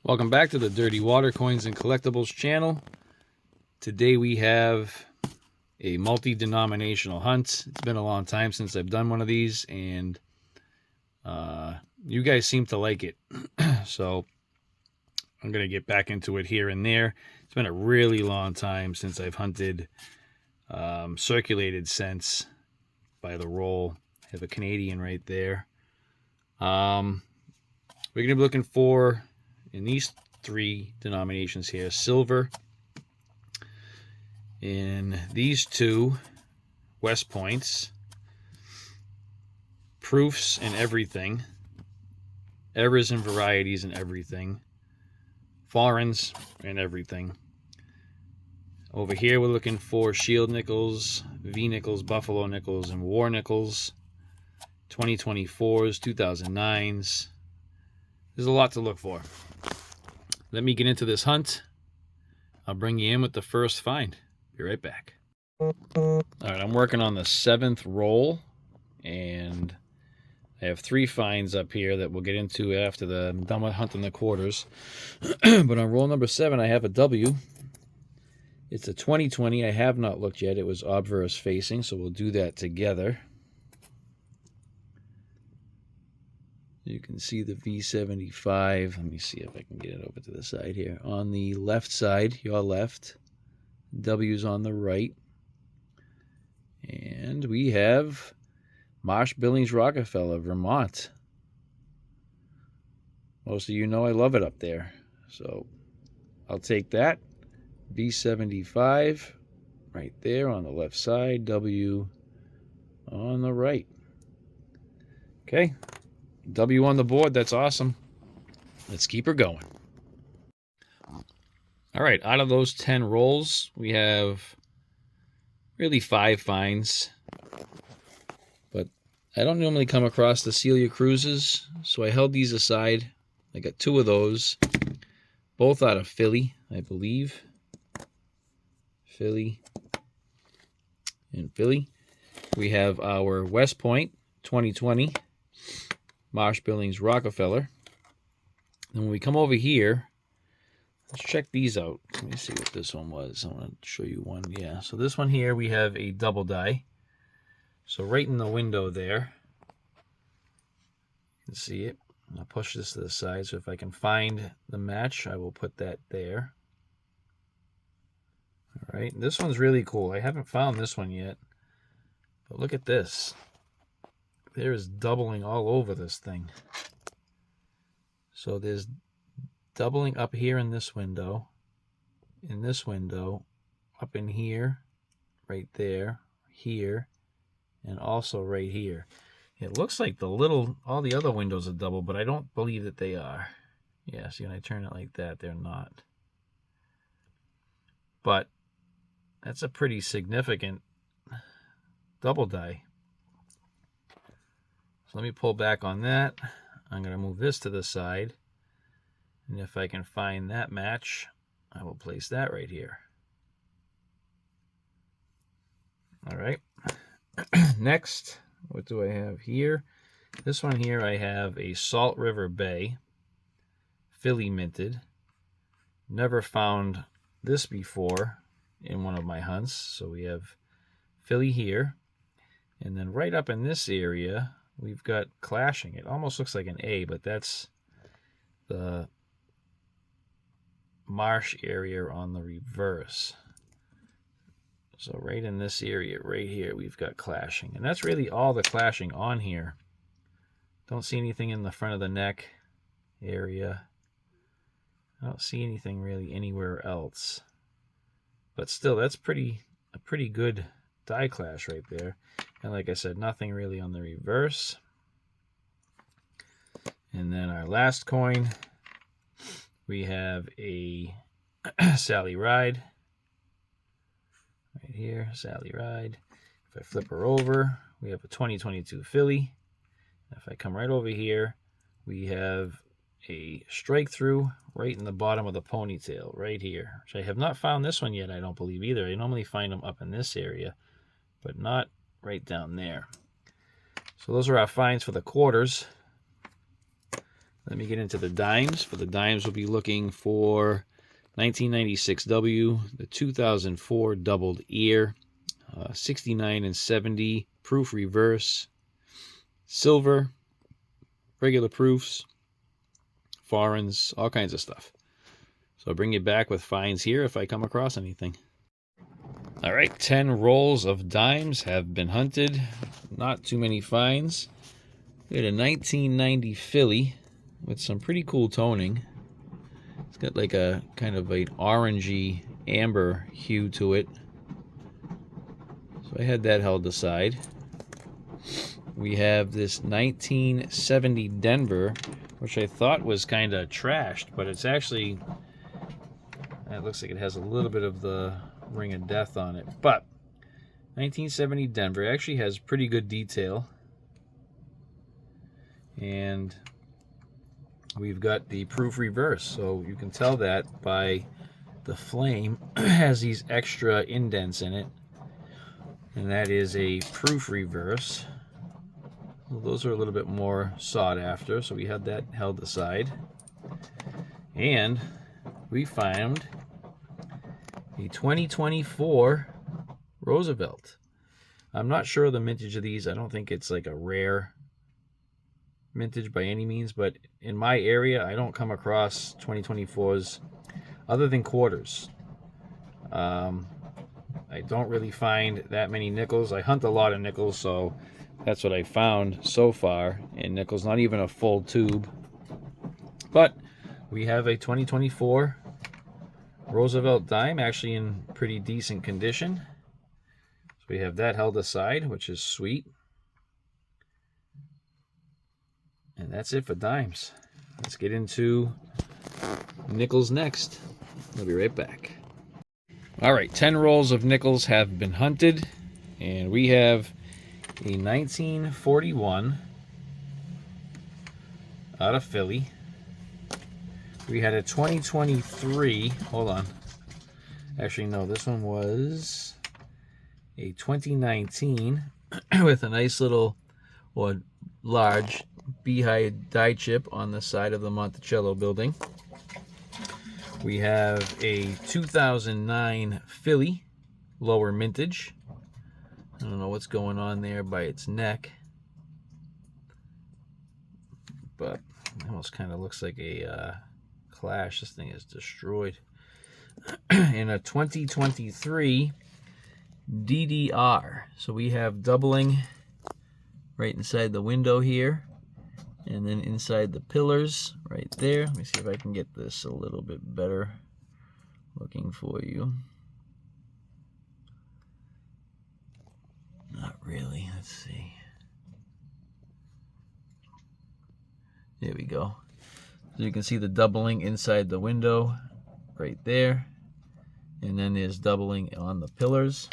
Welcome back to the Dirty Water Coins and Collectibles channel. Today we have a multi-denominational hunt. It's been a long time since I've done one of these, and you guys seem to like it. So I'm going to get back into it here and there. It's been a really long time since I've hunted circulated cents by the roll. I have a Canadian right there. We're going to be looking for, in these three denominations here, silver. In these two, Westpoints. Proofs and everything. Errors and varieties and everything. Foreigns and everything. Over here we're looking for shield nickels, V nickels, buffalo nickels, and war nickels. 2024s, 2009s. There's a lot to look for. Let me get into this hunt. I'll bring you in with the first find. Be right back. All right, I'm working on the 7th roll, and I have 3 finds up here that we'll get into after I'm done with hunting the quarters. But on roll number 7, I have a W. It's a 2020. I have not looked yet. It was obverse facing, so we'll do that together. You can see the V75. Let me see if I can get it over to the side here. On the left side, your left. W's on the right. And we have Marsh Billings Rockefeller, Vermont. Most of you know I love it up there. So I'll take that. V75 right there on the left side. W on the right. Okay. W on the board. That's awesome. Let's keep her going. All right, out of those 10 rolls, we have really 5 finds. But I don't normally come across the Celia Cruises, so I held these aside. I got 2 of those, both out of Philly, I believe. Philly and Philly. We have our Westpoint 2020. Marsh Billings Rockefeller. And when we come over here, let's check these out. Let me see what this one was. I want to show you one. Yeah, so this one here, we have a double die. So right in the window there, you can see it. I'll push this to the side, so if I can find the match, I will put that there. All right, this one's really cool. I haven't found this one yet, but look at this. There is doubling all over this thing. So there's doubling up here in this window, up in here, right there, here, and also right here. It looks like all the other windows are double, but I don't believe that they are. Yeah, see, when I turn it like that, they're not. But that's a pretty significant double die. So let me pull back on that. I'm going to move this to the side. And if I can find that match, I will place that right here. All right. Next, what do I have here? This one here, I have a Salt River Bay, Philly minted. Never found this before in one of my hunts. So we have Philly here. And then right up in this area, we've got clashing. It almost looks like an A, but that's the marsh area on the reverse. So right in this area, right here, we've got clashing. And that's really all the clashing on here. Don't see anything in the front of the neck area. I don't see anything really anywhere else. But still, that's a pretty good die clash right there. And like I said, nothing really on the reverse. And then our last coin, we have a Sally Ride. Right here, Sally Ride. If I flip her over, we have a 2022 Philly. If I come right over here, we have a strike through right in the bottom of the ponytail, right here. Which I have not found this one yet, I don't believe either. I normally find them up in this area, but not right down there. So those are our finds for the quarters. Let me get into the dimes. For the dimes, we'll be looking for 1996W, the 2004 doubled ear, 69 and 70 proof reverse, silver, regular proofs, foreigns, all kinds of stuff. So I'll bring you back with finds here if I come across anything. All right, 10 rolls of dimes have been hunted. Not too many finds. We had a 1990 Philly with some pretty cool toning. It's got like a kind of an orangey amber hue to it. So I had that held aside. We have this 1970 Denver, which I thought was kind of trashed, but it's actually, it looks like it has a little bit of the ring of death on it. But 1970 Denver actually has pretty good detail. And we've got the proof reverse, so you can tell that by the flame has these extra indents in it, and that is a proof reverse. Well, those are a little bit more sought after, so we had that held aside. And we found a 2024 Roosevelt. I'm not sure of the mintage of these. I don't think it's like a rare mintage by any means, but in my area I don't come across 2024s other than quarters. I don't really find that many nickels. I hunt a lot of nickels, so that's what I found so far in nickels, not even a full tube. But we have a 2024 Roosevelt dime, actually in pretty decent condition. So we have that held aside, which is sweet. And that's it for dimes. Let's get into nickels next. We'll be right back. All right, 10 rolls of nickels have been hunted, and we have a 1941 out of Philly. We had a 2023, hold on. Actually, no, this one was a 2019 with a nice little, or large, beehive die chip on the side of the Monticello building. We have a 2009 Philly, lower mintage. I don't know what's going on there by its neck, but it almost kind of looks like a clash. This thing is destroyed. And a 2023 DDR. So we have doubling right inside the window here, and then inside the pillars right there. Let me see if I can get this a little bit better looking for you. Not really. Let's see. There we go. So you can see the doubling inside the window right there, and then there's doubling on the pillars.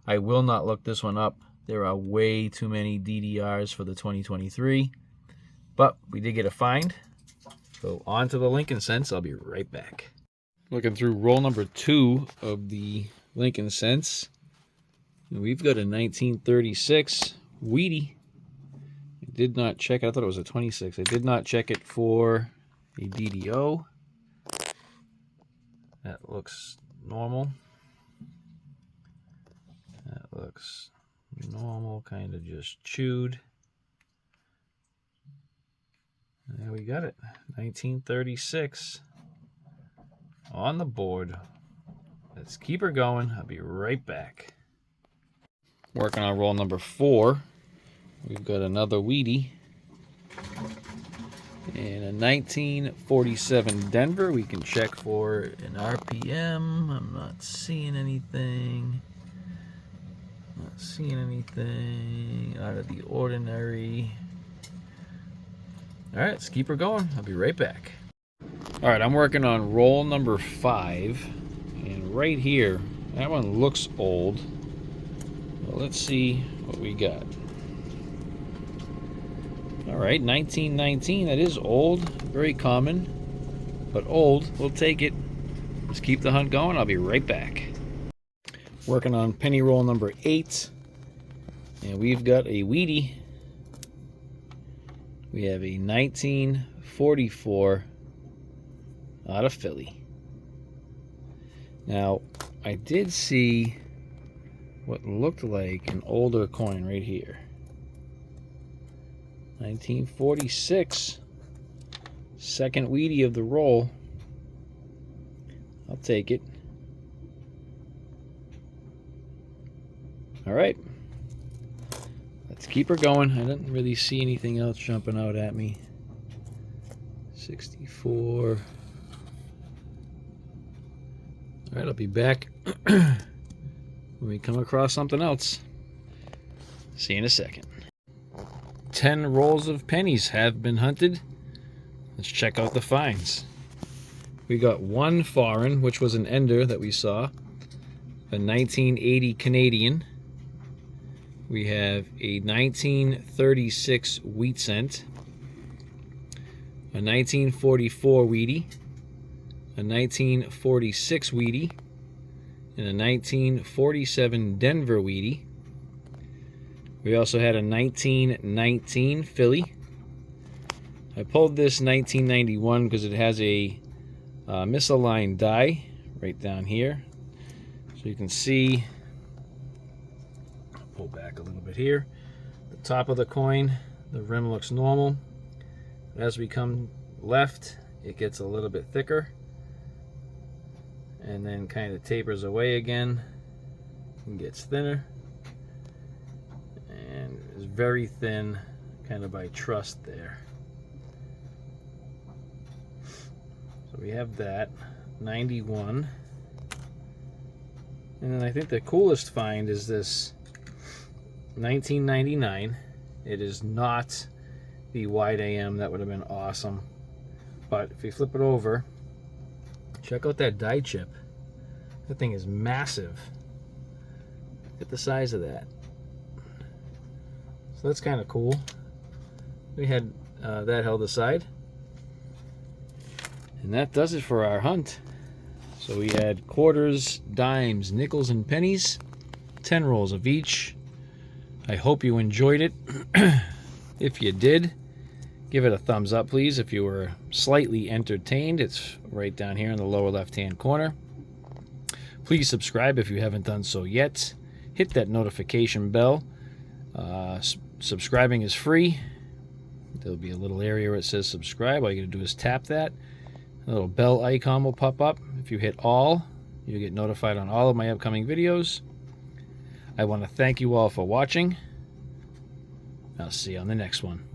I will not look this one up. There are way too many DDRs for the 2023, but we did get a find. So on to the Lincoln Cents. I'll be right back. Looking through roll number 2 of the Lincoln Cents. We've got a 1936 Wheatie. I did not check. I thought it was a 26. I did not check it for a DDO. That looks normal. That looks normal, kind of just chewed. There we got it. 1936 on the board. Let's keep her going. I'll be right back. Working on roll number 4. We've got another Wheatie. And a 1947 Denver. We can check for an RPM. I'm not seeing anything. Not seeing anything out of the ordinary. All right, let's keep her going. I'll be right back. All right, I'm working on roll number 5. And right here, that one looks old. Well, let's see what we got. All right, 1919, that is old, very common, but old. We'll take it. Let's keep the hunt going. I'll be right back. Working on penny roll number 8, and we've got a Wheatie We have a 1944 out of Philly. Now, I did see what looked like an older coin right here. 1946. Second Wheatie of the roll. I'll take it. All right. Let's keep her going. I didn't really see anything else jumping out at me. 64. All right, I'll be back when we come across something else. See you in a second. 10 rolls of pennies have been hunted. Let's check out the finds. We got one foreign, which was an ender that we saw, a 1980 Canadian. We have a 1936 wheat cent, a 1944 Wheatie, a 1946 Wheatie, and a 1947 Denver Wheatie. We also had a 1919 Philly. I pulled this 1991 because it has a misaligned die right down here. So you can see, I'll pull back a little bit here. The top of the coin, the rim looks normal. As we come left, it gets a little bit thicker and then kind of tapers away again and gets thinner. And is very thin, kind of by trust there. So we have that, 91. And then I think the coolest find is this 1999. It is not the wide AM, that would have been awesome. But if you flip it over, check out that die chip. That thing is massive. Look at the size of that. So that's kind of cool. We had that held aside. And that does it for our hunt. So we had quarters, dimes, nickels, and pennies. 10 rolls of each. I hope you enjoyed it. If you did, give it a thumbs up, please. If you were slightly entertained, it's right down here in the lower left-hand corner. Please subscribe if you haven't done so yet. Hit that notification bell. Subscribing is free. There'll be a little area where it says subscribe. All you gotta do is tap that. A little bell icon will pop up. If you hit all, you'll get notified on all of my upcoming videos. I want to thank you all for watching. I'll see you on the next one.